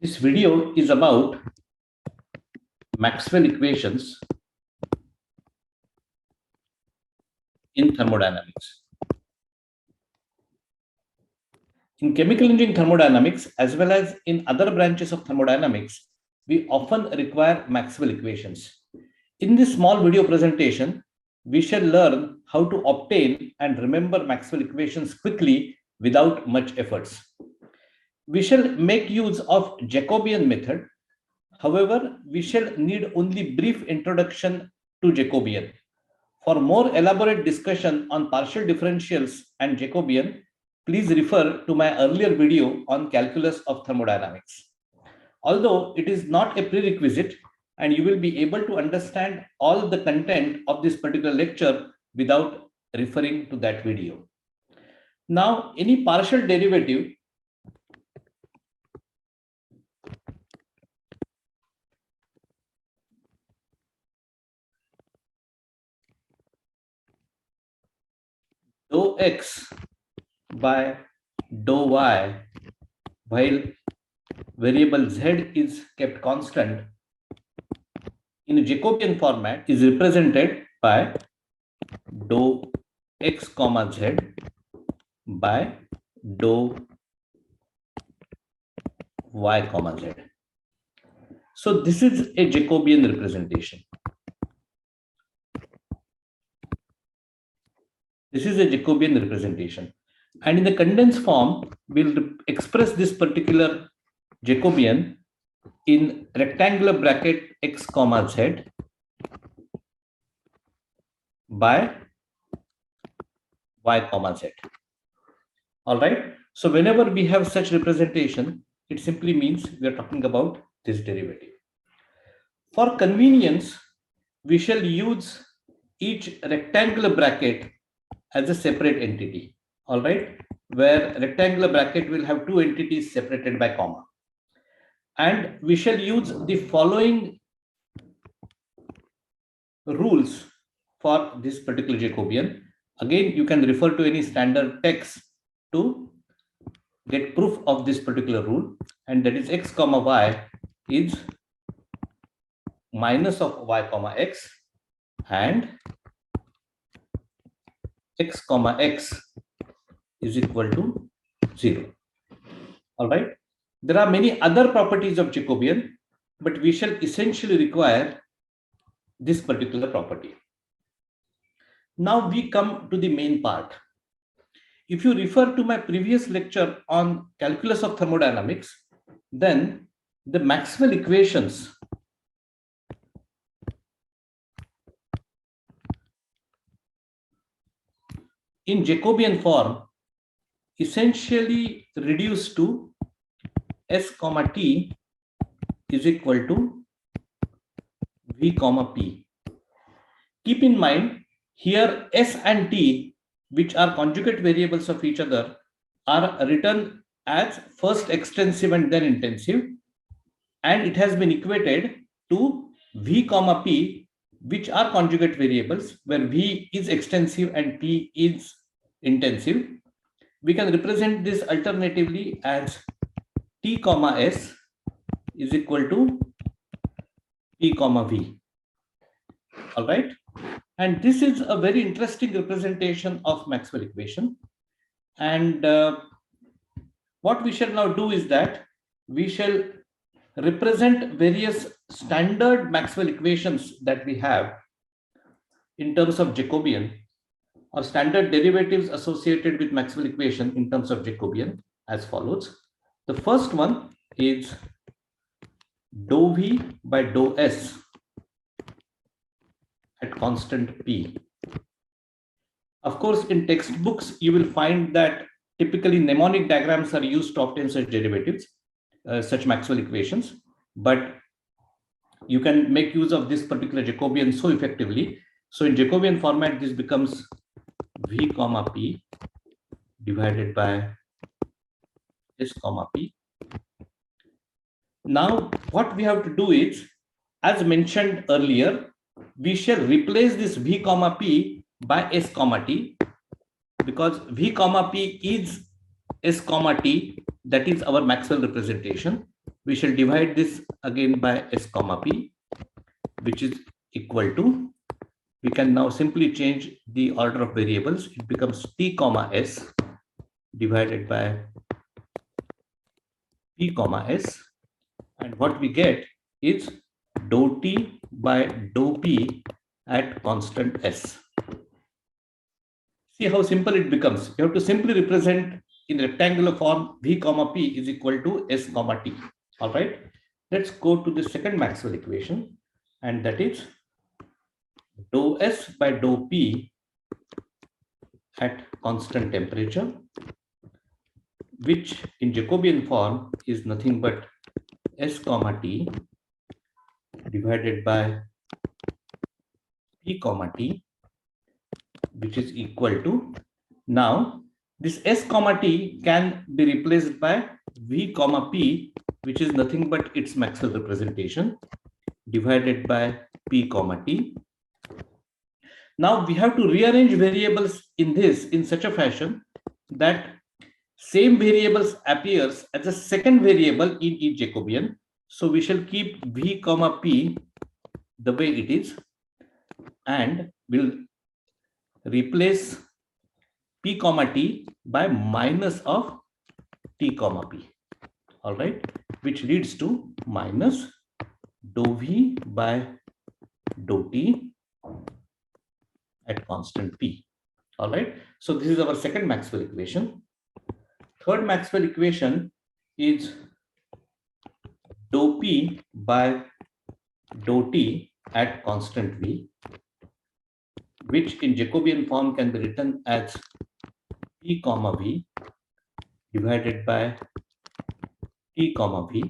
This video is about Maxwell equations in thermodynamics. In chemical engineering thermodynamics, as well as in other branches of thermodynamics, we often require Maxwell equations. In this small video presentation, we shall learn how to obtain and remember Maxwell equations quickly without much efforts. We shall make use of Jacobian method. However, we shall need only brief introduction to Jacobian. For more elaborate discussion on partial differentials and Jacobian, please refer to my earlier video on calculus of thermodynamics. Although it is not a prerequisite, and you will be able to understand all the content of this particular lecture without referring to that video. Now, any partial derivative dou x by dou y while variable z is kept constant in a Jacobian format is represented by dou x comma z by dou y comma z. So this is a Jacobian representation. This is a Jacobian representation. And in the condensed form, we'll express this particular Jacobian in rectangular bracket x comma z by y comma z. All right. So whenever we have such representation, it simply means we are talking about this derivative. For convenience, we shall use each rectangular bracket as a separate entity. All right, where rectangular bracket will have two entities separated by comma. And we shall use the following rules for this particular Jacobian. Again, you can refer to any standard text to get proof of this particular rule, and that is x comma y is minus of y comma x, and x comma x is equal to 0. All right. There are many other properties of Jacobian, but we shall essentially require this particular property. Now we come to the main part. If you refer to my previous lecture on calculus of thermodynamics, then the Maxwell equations in Jacobian form essentially reduce to s comma t is equal to v comma p. Keep in mind here s and t, which are conjugate variables of each other, are written as first extensive and then intensive, and it has been equated to v comma p, which are conjugate variables where v is extensive and p is intensive. We can represent this alternatively as t comma s is equal to p comma v. All right. And this is a very interesting representation of Maxwell equation. And what we shall now do is that we shall represent various standard Maxwell equations that we have in terms of Jacobian, or standard derivatives associated with Maxwell equation in terms of Jacobian as follows. The first one is dou v by dou s at constant p. Of course, in textbooks, you will find that typically mnemonic diagrams are used to obtain such derivatives, such Maxwell equations, but you can make use of this particular Jacobian so effectively. So in Jacobian format, this becomes v comma p divided by s comma p. Now, what we have to do is, as mentioned earlier, we shall replace this v comma p by s comma t, because v comma p is s comma t, that is our Maxwell representation. we shall divide this again by s comma p, which is equal to, we can now simply change the order of variables. It becomes t comma s divided by p comma s, and what we get is dou t by dou p at constant s. See how simple it becomes. You have to simply represent in rectangular form v comma p is equal to s comma t. All right. Let's go to the second Maxwell equation, and that is dou s by dou p at constant temperature, which in Jacobian form is nothing but s comma t divided by p comma t, which is equal to, now this s comma t can be replaced by v comma p, which is nothing but its Maxwell representation, divided by p comma t. Now we have to rearrange variables in this in such a fashion that same variables appears as a second variable in each Jacobian. So we shall keep v comma p the way it is, and we'll replace p comma t by minus of t comma p. All right, which leads to minus dou v by dou t at constant p. All right, so this is our second Maxwell equation. Third Maxwell equation is dou p by dou t at constant v, which in Jacobian form can be written as p comma v divided by t comma v.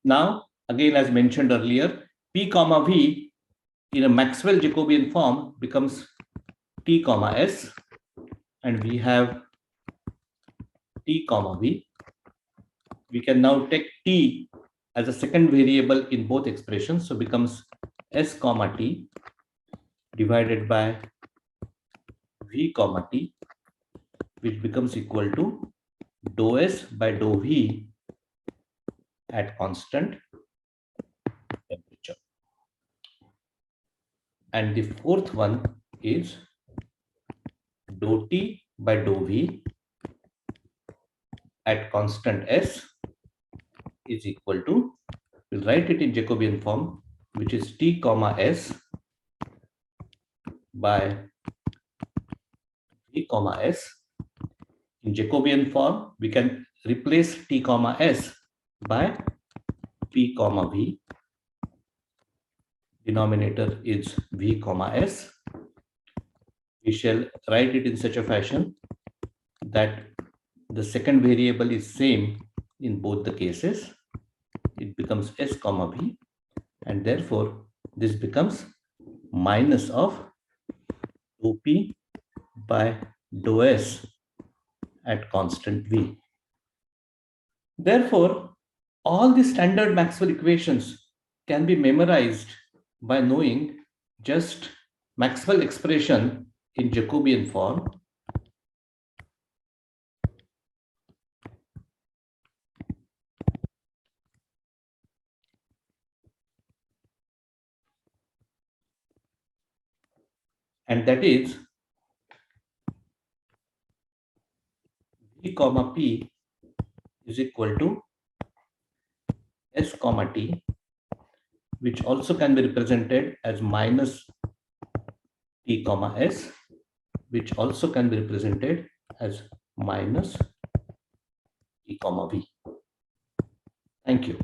Now, again, as mentioned earlier, p comma v in a Maxwell Jacobian form becomes t comma s, and we have t comma v. We can now take t as a second variable in both expressions, so becomes s comma t divided by v comma t, which becomes equal to dou s by dou v at constant temperature. And the fourth one is dou t by dou v at constant s is equal to, we'll write it in Jacobian form, which is t comma s by v comma s. In Jacobian form, we can replace t comma s by p comma v. Denominator is v comma s. We shall write it in such a fashion that the second variable is same in both the cases. It becomes s comma v, and therefore this becomes minus of dou p by dou s at constant v. Therefore, all the standard Maxwell equations can be memorized by knowing just Maxwell expression in Jacobian form. And that is v comma p is equal to s comma t, which also can be represented as minus t comma s, which also can be represented as minus t comma v. Thank you.